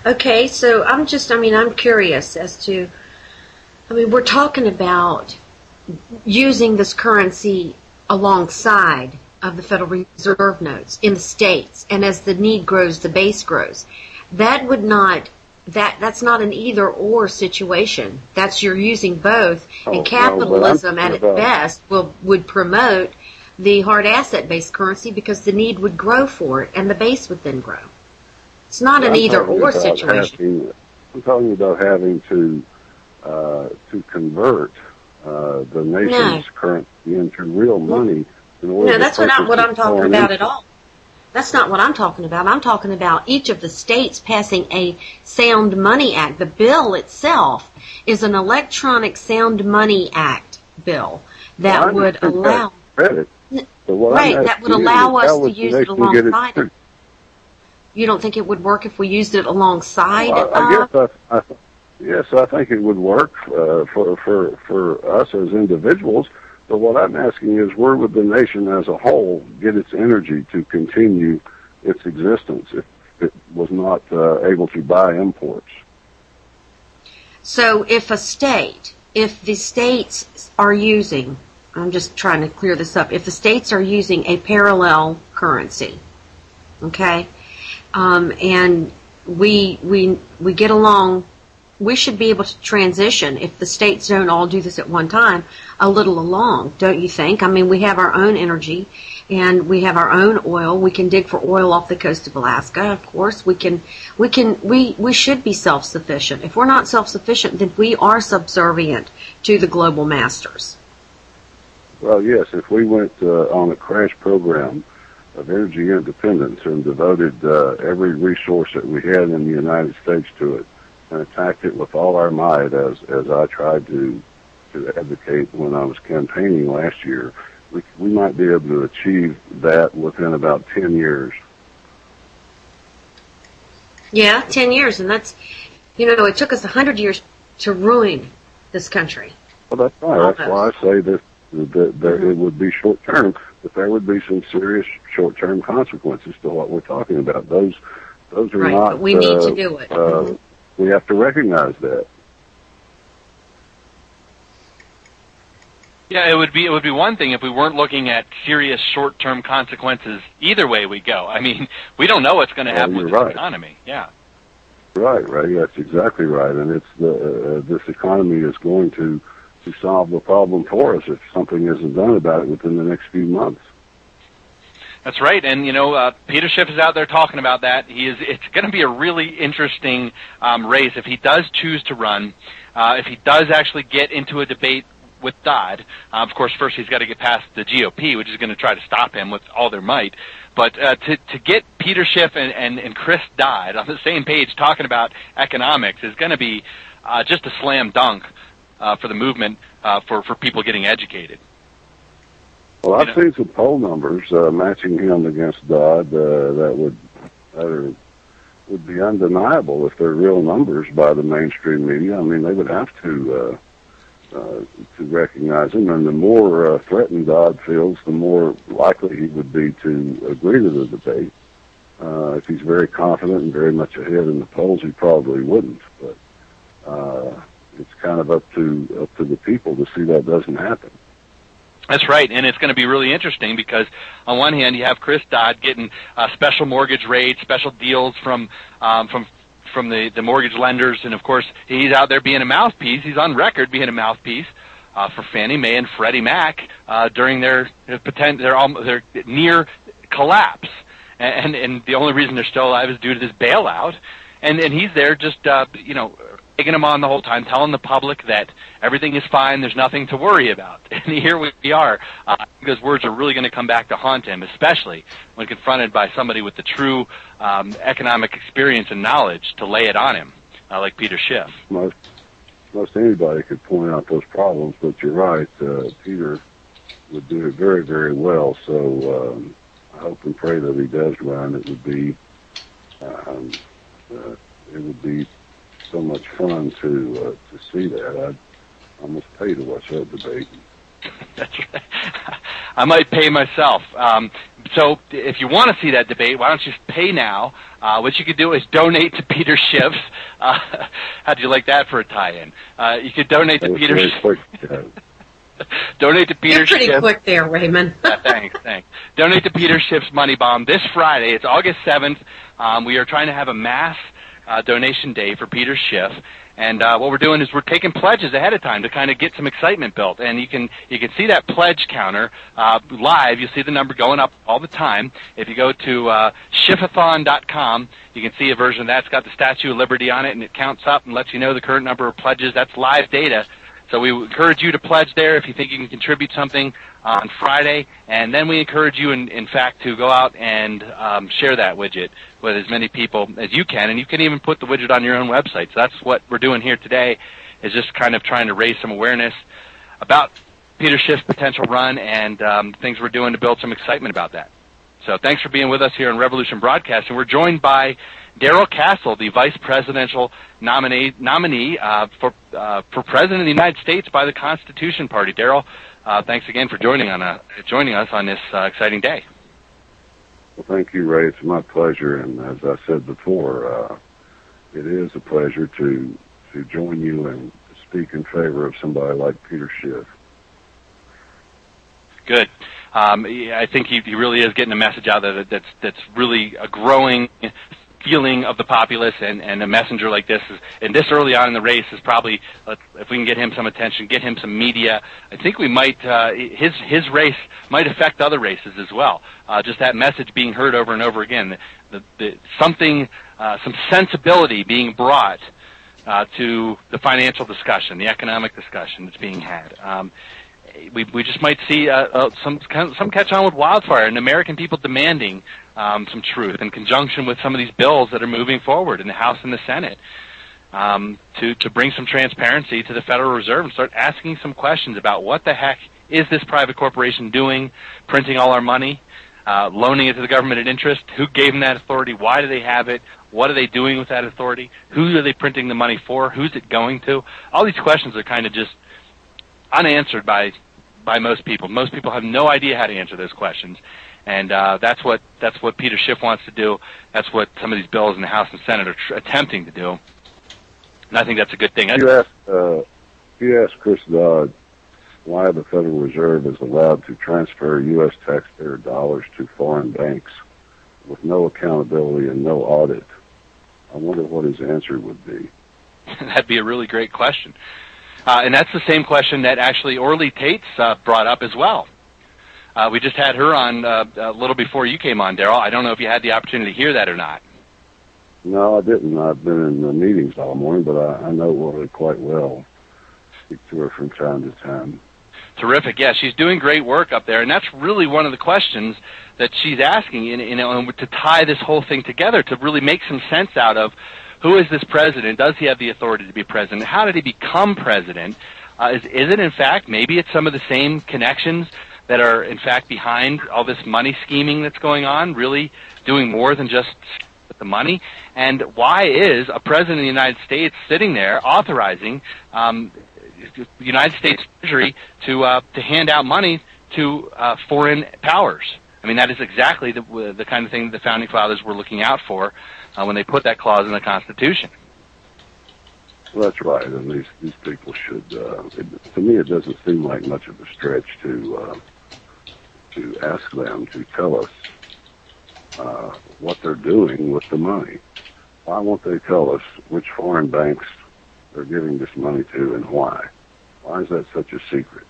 Okay, so I'm curious as to, we're talking about using this currency alongside of the Federal Reserve notes in the states, and as the need grows, the base grows. That would not that's not an either or situation. That's you're using both, and capitalism at its best would promote the hard asset based currency because the need would grow for it and the base would then grow. It's not an either or situation. I'm talking about having to convert the nation's currency into real money in order No, that's not what I'm talking about at all. That's not what I'm talking about. I'm talking about each of the states passing a Sound Money Act. The bill itself is an Electronic Sound Money Act bill that would allow that would allow us to use it alongside it. You don't think it would work if we used it alongside? Yes, I think it would work for us as individuals. But what I'm asking is, where would the nation as a whole get its energy to continue its existence if it was not able to buy imports? So if the states are using, I'm just trying to clear this up, if the states are using a parallel currency, okay, and we get along, we should be able to transition, if the states don't all do this at one time, a little along, don't you think? We have our own energy and we have our own oil. We can dig for oil off the coast of Alaska. Of course, we should be self-sufficient. If we're not self-sufficient, then we are subservient to the global masters. Well, yes, if we went on a crash program of energy independence and devoted every resource that we had in the United States to it, and attacked it with all our might, as I tried to advocate when I was campaigning last year, we might be able to achieve that within about 10 years. Yeah, 10 years, and that's, it took us 100 years to ruin this country. Well, that's right. Almost. That's why I say that it would be short-term, but there would be some serious short-term consequences to what we're talking about. Those are right, not... But we need to do it. We have to recognize that. Yeah, it would be one thing if we weren't looking at serious short-term consequences either way we go. We don't know what's going to happen with the economy. Yeah. Right. That's exactly right. And it's this economy is going to solve the problem for us if something isn't done about it within the next few months. That's right, and Peter Schiff is out there talking about that. It's going to be a really interesting race if he does choose to run. If he does actually get into a debate with Dodd, of course, first he's got to get past the GOP, which is going to try to stop him with all their might. But to get Peter Schiff and Chris Dodd on the same page talking about economics is going to be just a slam dunk for the movement for people getting educated. Well, I've seen some poll numbers matching him against Dodd that would be undeniable if they're real numbers by the mainstream media. They would have to recognize him, and the more threatened Dodd feels, the more likely he would be to agree to the debate. If he's very confident and very much ahead in the polls, he probably wouldn't. But it's kind of up to the people to see that doesn't happen. That's right, and it's going to be really interesting because on one hand you have Chris Dodd getting special mortgage rates, special deals from the mortgage lenders, and of course he's out there being a mouthpiece. He's on record being a mouthpiece for Fannie Mae and Freddie Mac during their near collapse, and the only reason they're still alive is due to this bailout, and he's there just egging them on the whole time, telling the public that everything is fine, there's nothing to worry about. And here we are. Those words are really going to come back to haunt him, especially when confronted by somebody with the true economic experience and knowledge to lay it on him, like Peter Schiff. Most anybody could point out those problems, but you're right. Peter would do it very, very well. So I hope and pray that he does run. It would be so much fun to see that. I'd almost pay to watch that debate. That's right. I might pay myself. So if you want to see that debate, why don't you just pay now? What you could do is donate to Peter Schiff's. How'd you like that for a tie-in? You could donate to Peter Schiff. Donate to Peter Schiff. You're pretty quick there, Raymond. Thanks. Donate to Peter Schiff's Money Bomb this Friday. It's August 7th. We are trying to have a mass donation day for Peter Schiff. And what we're doing is we're taking pledges ahead of time to kind of get some excitement built. And you can see that pledge counter live. You'll see the number going up all the time. If you go to Schiffathon.com, you can see a version of that. It's got the Statue of Liberty on it, and it counts up and lets you know the current number of pledges. That's live data. So we encourage you to pledge there if you think you can contribute something on Friday. And then we encourage you, in fact, to go out and share that widget with as many people as you can. And you can even put the widget on your own website. So that's what we're doing here today, is just kind of trying to raise some awareness about Peter Schiff's potential run and things we're doing to build some excitement about that. So thanks for being with us here on Revolution Broadcasting. We're joined by Darrell Castle, the vice presidential nominee for president of the United States by the Constitution Party. Darrell, thanks again for joining us on this exciting day. Well, thank you, Ray. It's my pleasure, and as I said before, it is a pleasure to join you and speak in favor of somebody like Peter Schiff. Good. I think he really is getting a message out there that's really a growing feeling of the populace, and a messenger like this and this early on in the race is probably, if we can get him some attention, get him some media, I think we might, his race might affect other races as well. Just that message being heard over and over again, some sensibility being brought to the financial discussion, the economic discussion that's being had. We just might see some catch on with wildfire, and American people demanding some truth in conjunction with some of these bills that are moving forward in the House and the Senate to bring some transparency to the Federal Reserve and start asking some questions about what the heck is this private corporation doing, printing all our money, loaning it to the government at interest, who gave them that authority, why do they have it, what are they doing with that authority, who are they printing the money for, who's it going to? All these questions are kind of just unanswered by most people. Most people have no idea how to answer those questions, and that's what Peter Schiff wants to do. That's what some of these bills in the House and Senate are attempting to do, and I think that's a good thing. You asked Chris Dodd why the Federal Reserve is allowed to transfer U.S. taxpayer dollars to foreign banks with no accountability and no audit. I wonder what his answer would be. That'd be a really great question. And that's the same question that actually Orly Tate's brought up as well. We just had her on a little before you came on, Darrell. I don't know if you had the opportunity to hear that or not. No, I didn't. I've been in the meetings all morning, but I know Orly quite well. Speak to her from time to time. Terrific. Yeah, she's doing great work up there, and that's really one of the questions that she's asking, to tie this whole thing together, to really make some sense out of who is this president? Does he have the authority to be president? How did he become president? Is it, in fact, maybe it's some of the same connections that are, in fact, behind all this money scheming that's going on, really doing more than just the money? And why is a president of the United States sitting there authorizing the United States Treasury to hand out money to foreign powers? I mean, that is exactly the kind of thing the Founding Fathers were looking out for when they put that clause in the Constitution. Well, that's right, and these people should. To me, it doesn't seem like much of a stretch to ask them to tell us what they're doing with the money. Why won't they tell us which foreign banks they're giving this money to and why? Why is that such a secret?